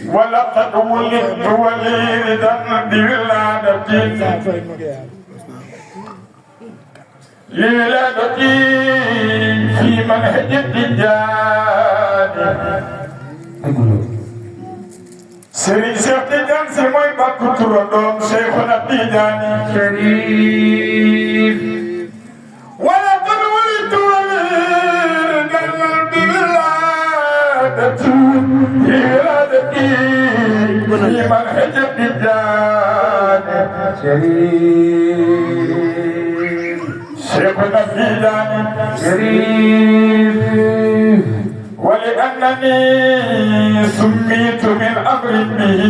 ولقد ولدت وليدا بولادتي لولادتي في منهج التجاري سري سيدنا سموي بكتر دوم شيخنا التجاني شريف ولقد ولدت وليدا بولادتي لولادتي في منهج التجاري شريف شيخنا التجاني شريف ولأنني سميت من أمر به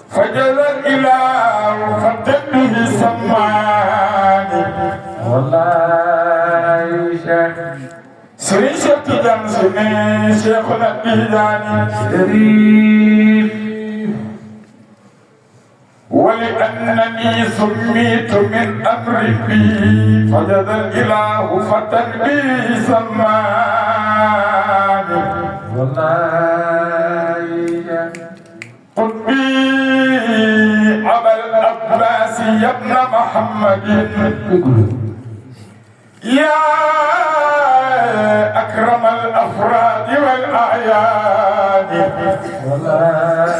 فجل الإله فتن به سماني والله شيخ سري شيخ تجان سمي شيخنا التجاني شريف ولأنني سميت من أمر بي فجد الإله فتن بي سماني والله قطبي أبا العباس يا ابن محمد يا أكرم الأفراد والأعيان والله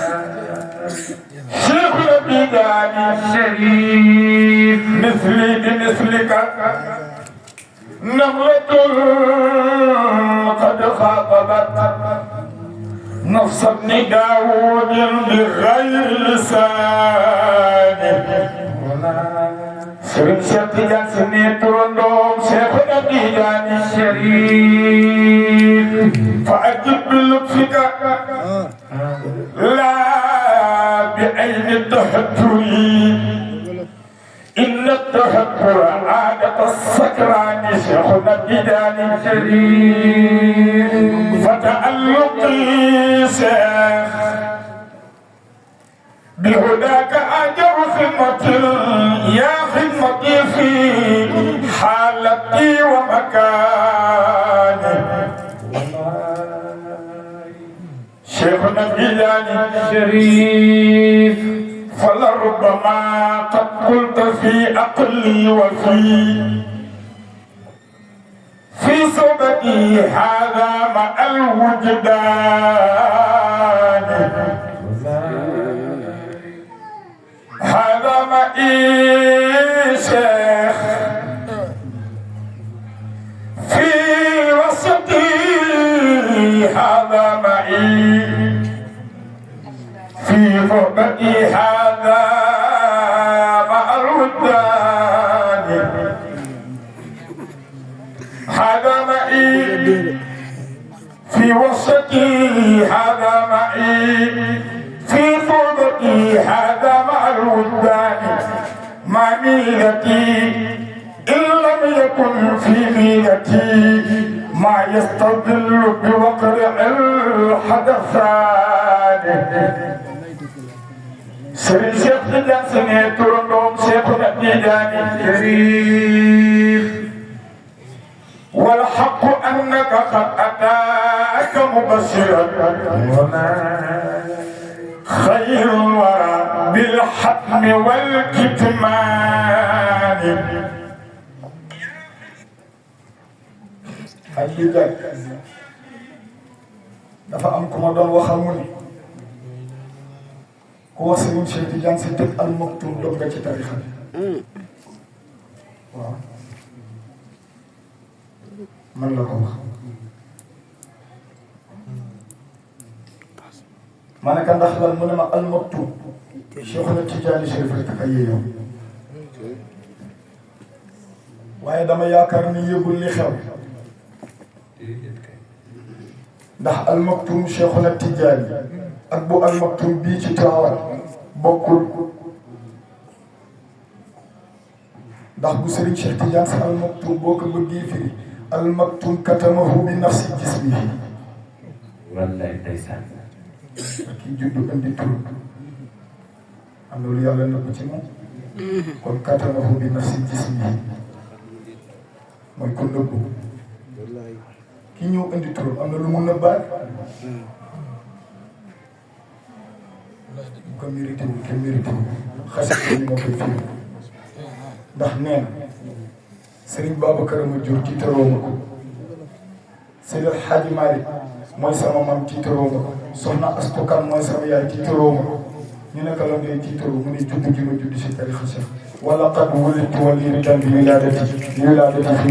شيخ البيداني الشريف مثلي بمثلك نملة قد خاطبت نفس ابن داود بغير لسان سرين شتيجان سنيتون دوم شيخ البيداني الشريف فأجب بلطفك لا بعين التهجر إن التهجر عادة السكران شيخنا البيداني الشريف فتألقي شيخ بهداك أجر خدمة يا خدمتي في حالتي ومكاني شيخنا البيداني الشريف فلربما قد قلت في عقلي في صوبتي هذا مع الوجدان هذا معي شيخ في وسطي هذا معي في صحبتي هذا مع الودان هذا معي في وسطي هذا معي في صحبتي هذا مع الودان مع ميلتي إن لم يكن في ميلتي ما يستظل بوقع الحدثان سري شيخ تجان سنيتون دوم شيخنا التجاني الشريف والحق أنك قد أتاك مبشرا خير الورى بالحتم والكتمان حقيقة dafa am ku ma doon waxal mu ne ku wax Serigne Cheikh Tidiane Sy tëj Al Maktoum doog nga ci tarixa bi waaw man la ko wax ma ne ka ndax lan mu ne ma Al Maktoum Cheikh na Tidiane Chérif rek ak yéeyam waaye dama yaakaar ni yëgul li xew ndax Al Maktoum Cheikhuna Tidiane ak bu Al Maktoum bii ci Tiwaawan bokkul ndax bu Serigne Cheikh Tidiane Sy Al Maktoum boo ko bëggee firi Al Maktoum katamahu bi nafsi jismihi wallaay ndeysaan kii juddu andi tur am na lu yàlla na ko ci moom kon katamahu bi nafsi jismihi mooy ko nëbbu ki ñëw indi turam am na lu mun na baat bu ko mérité wu kenn mérité wu xasee ko ni ma koy firi ndax nee na Serigne Babacar ma jur tiitaroo ma ko Seydi El Hadji Malick mooy sama mam tiitaroo ma ko soxna Astu Kan mooy sama yaay tiitaroo ma ko ñu ne ko la ngay tiitaroo mu ne judd gi ma judd si tarixa Cheikh wala qad wulidtu walidan bi wiladati fi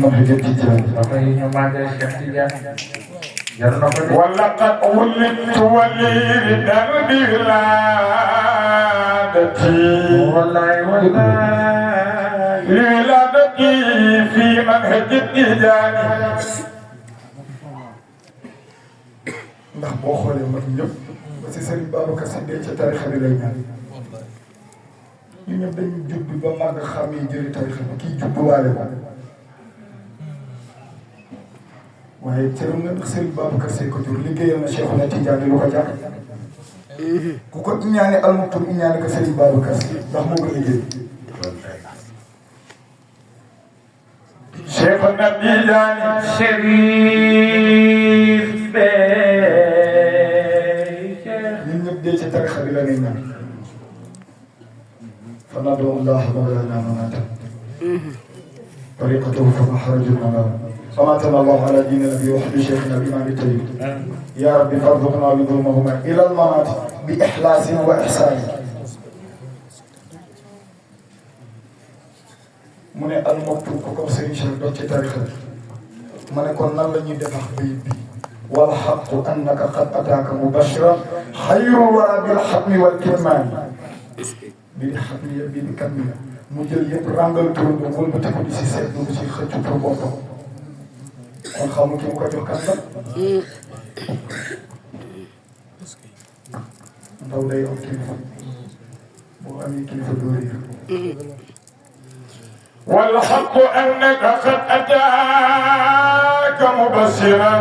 mahjati Tidiane wala qad wulidtu walidan bi wiladati fi manhajati Tidiane ndax boo xoolee mag ñëpp ba si Serigne Babacar Sy dee ca tarixa bi lay ñaan ñu ñëpp dañu judd ba màgg xamee jëri tarixa bi kii judduwaale ko waaye cëram nga ndax Serigne Babacar Sy ko jur liggéeyal na Cheikh na Tidiane lu ko jar ku ko iñaane almaktum iñaane ko Serigne Babacar Sy ndax moo ko liggéey Cheikh na Tidiane Chérif ñun ñëpp dee ci tarixa bi la ngay ñaan fa nadu Allah mawlana mamata طريقته فما حرج المنام فماتنا الله على دين النبي وحب شيخنا بإمام الطيب يا رب فارزقنا بظلمهما إلى الممات بإخلاص وإحسان mu ne almaktum ko comme Serigne Cheikh dox ci tarixa bi ma ne kon nan la ñuy defax bayit bi wal haqqu annaka qad ataaka mubashiran xayrul wara bil xatmi wal kitmaan bi di xatmi bi di katmi mu jël yëpp ràngal turam ba wëlbati ko di si seetlu di si xëccu pour boppam kon xamu ki mu ko jox kan la ndaw day am kilifa boo amee kilifa doo réer والحق أنك قد أتاك مبشرا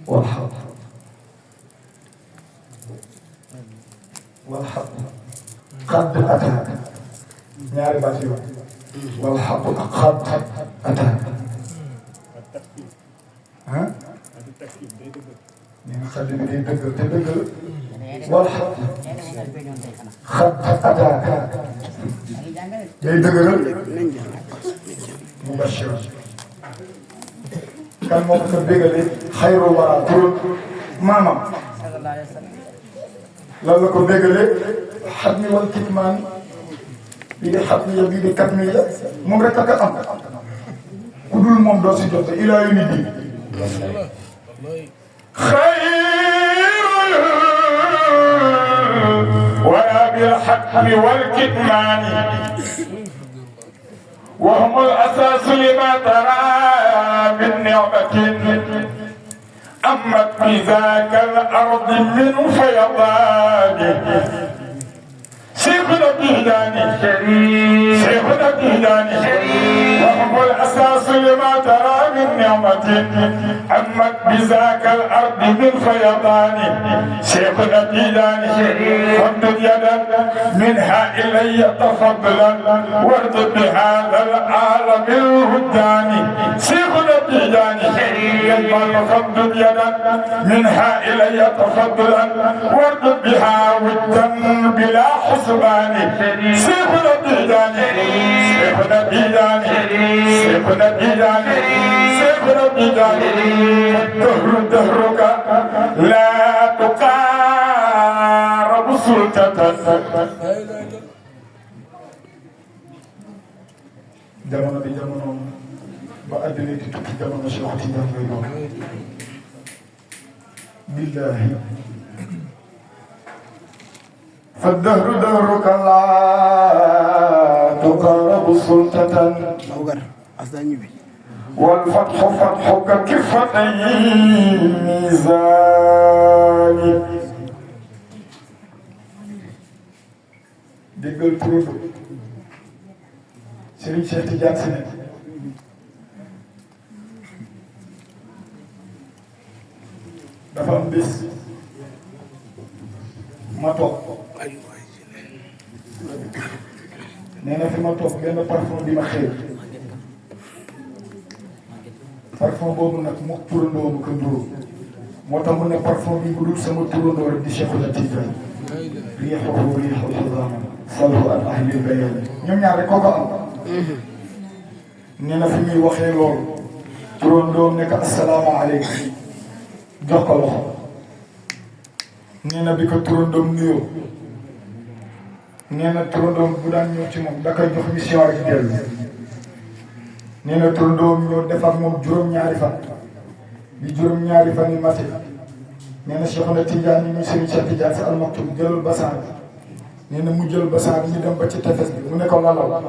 والحق قد أتاك ñaari baat yi والحق قد أتاك ah nee na xale bi day dëggal te dëggal والحق قد أتاك day dëgëral mubashir kan moo ko bégalee xayrul wara turam maamam lan la ko bégalee xatmi wal kitmaan bii di xatmiya bii di katmiya moom rek a ko am ku dul moom doo si jot ilaa yu ni di xayrul wara bil xatmi wal kitmaan وهم الأساس لما ترى من نعمة أمت بذاك الأرض من فيضان شيخنا الدهلاني شيخنا الدهلاني وهم الأساس لما ترى من نعمة أمت بذاك الأرض من فيضان شيخنا الدهلاني فامدد يدا منها إلي تفضلا وارد بهذا العالم الهداني شيخنا الدهلاني فامدد يدا منها إلي تفضلا وارد بها ودا بلا حسباني شيخنا الدهلاني شيخنا الدهلاني شيخنا الدهلاني شيخنا الدهلاني الدهر دهرك لا تقارب سلطة jamono bi jamono ba àddina di tukki jamono Cheikh Tidiane lay doon billahi فالدهر دهرك لا تقارب سلطة والفتح فتحك كفتي ميزان déggal turudu Serigne Cheikh Tidiane Sy dafa am bés ma toog nee na fi ma toog benn parfum bi ma xëy parfum boobu nag mu turandoo mu ko nduru moo tax mu ne parfum bi bu dul sama turandoo rek di Cheikhul Tidiane riixuhu riixul xizaama salhu an ahlil bayaan ñoom ñaar rek koo ko am nee na fi muy waxee loolu turandoom ne ko asalaamaaleykum jox ko loxo nee na bi ko turandoom nuyoo nee na turandoom bu daan ñëw ci moom da koy jox mission rek dellu nee na turandoom ñëw def ak moom juróom-ñaari fan bi juróom-ñaari fan yi mate nee na Cheikhuna Tidiane yi ñu Serigne Cheikh Tidiane Sy Al Maktoum jëlul basaan bi nee na mu jël basaan bi ñu dem ba ci tefes bi mu ne ko lalal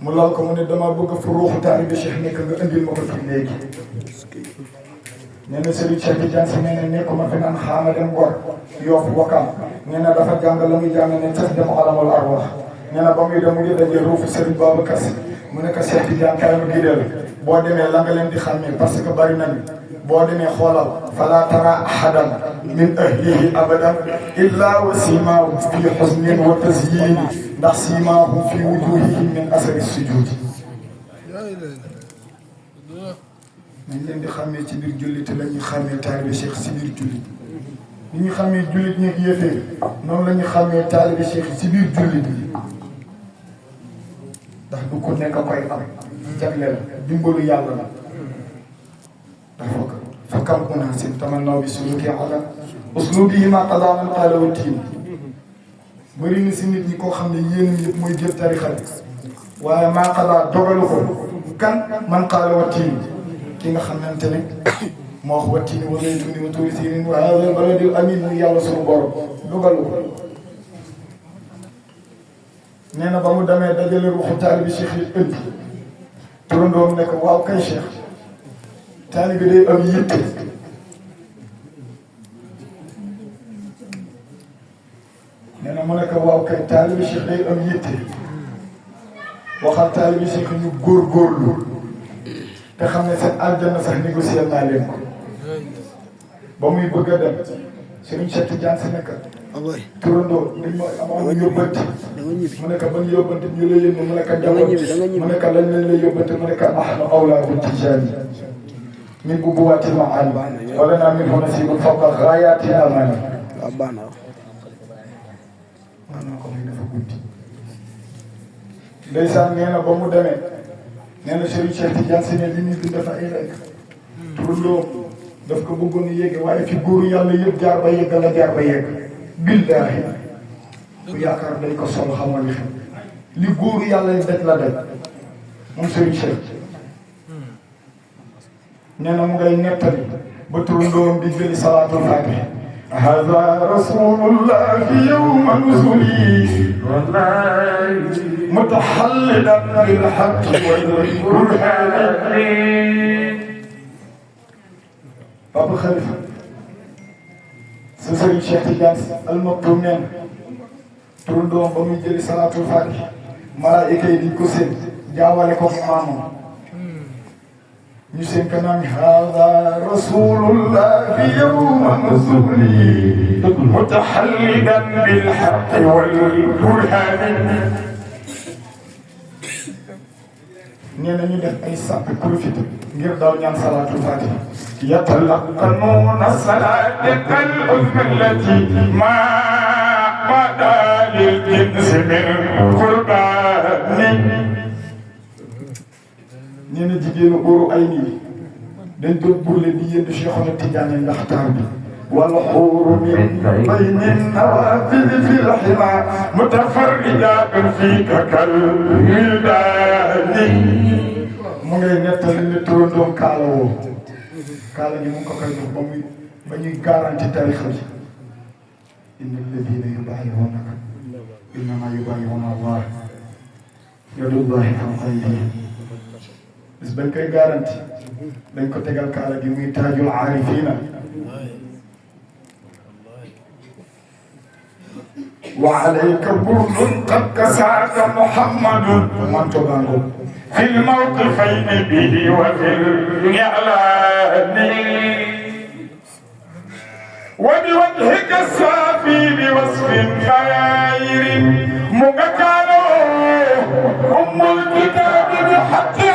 mu lal ko mu ne dama bëgg fu ruuxu taalibe Cheikh nekk nga indil ma ko fii léegi nee na Serigne Cheikh Tidiane Sy nee na nekkuma fi naan xaama dem Ngor Yoff Wakaam nee na dafa jàng la muy jàng ne tas dem alamul arwaax nee na ba muy dem mu ngi daje ruufu Serigne Babacar Sy mu ne ko Cheikh Tidiane kaay ma gideel boo demee la nga leen di xàmmee parce que bari nañu boo demee xoolal fala tara ahadan min ahlihi abadan illa wa simaahu fi husnin wa tazyin ndax simaahu fi wujuhihim min asari sujud nañ leen di xàmmee ci biir jullit la ñuy xàmmee taalibe Cheikh si biir jullit ni ñu xàmmee jullit ñi yëfee noonu la ñu xàmmee taalibe Cheikh si biir jullit yi ndax du ko nekk koy am jagle la dimbalu yàlla la dafa ko fa kam unaasin tamannaw bi suluki ala uslubihi ma qada man qaala wa tiin bëri na si nit ñi koo xam ne yéen yëpp mooy jël tarixa waaye maa qada dogalu ko kan man qaala wa tiin ki nga xamante ne moo wax wa tiin wa zaytuuni wa tuuri siiniin wa haazal baladil amiin muy yàlla suñu borom dogalu ko nee na ba mu demee dajale ruuxu taalibi Cheikh yi ëndi turandoom ne ko waaw kay Cheikh taalibi day am yitte nee na mu ne ko waaw kay taalibi Cheikh day am yitte waxal taalibi Cheikh ñu góorgóorlu te xam ne seen aljanna sax négocier naa leen ko ba muy bëgg a dem Serigne Cheikh Tidiane Sy nekk turandoo dañ ma amoon yóbbante mu nekk ban yóbbante ñu la yónni mu nekk njaboot mu nekk lañ leen la yóbbante mu nekk ahlu awlaadu Tijaani min bubuwaati maani wala naa min huna siibun fawqa gaayaati amaani maanaam ko muy dafa guddi ndeysaan nee na ba mu demee nee na Serigne Cheikh Tidiane Sy ne li ñu bind dafa ay rek turandoo daf ko bëggoon yéege waaye fi góoru yàlla yëpp jaar ba yegg la jaar ba yegg billaahi ku yaakaar dañ ko sol xamal li xam li góoru yàlla yi daj la daj moom Serigne Cheikh nee na mu ngay nettali ba turandoom di jëli salaatul faatiha hada rasulullahi yawma nuzuli mutahallidan bil haqqi wal burhani Papa Khalifa sa Serigne Cheikh Tidiane Sy Al Maktoum neen turandoom ba muy jëli salaatul faatiha malaayika yi diñ ko seen jaawale ko maamam ñu seen kanam hada rasulullahi yawma nuzuli mutahallidan bil haqqi wal burhani nee na ñu def ay sàpp profité ngir daw ñaan salaatul fatiha yatalaqanuuna salaata al uzma allati ma bada lil jinsi min qurbani nee na jigéenu óoru ay nii dañ doon burle di yéen Cheikhuna Tidiane ndax taar bi wal xuuru min bayni nawaafil fil himaa mutafarrijaatun fiika kal wildaani mu ngay nettali ne turandoom kaala woo kaala gi mu ngi ko koy jox ba ñuy garanti tarixa bi inna alladina yubaayi'uunaka innamaa yubaayi'uuna Allah yadullahi fawqa aydihim bis bañ koy garanti dañ ko tegal kaala gi muy taajul aarifiina wa alayka burdun qad kasaaka Muhammadun manto bango fil mawqifayni bihi wa fil i'laani wa bi wajhika saafi bi wasfin xayrin mu nga kaanoo ummul kitaabi bi haqqi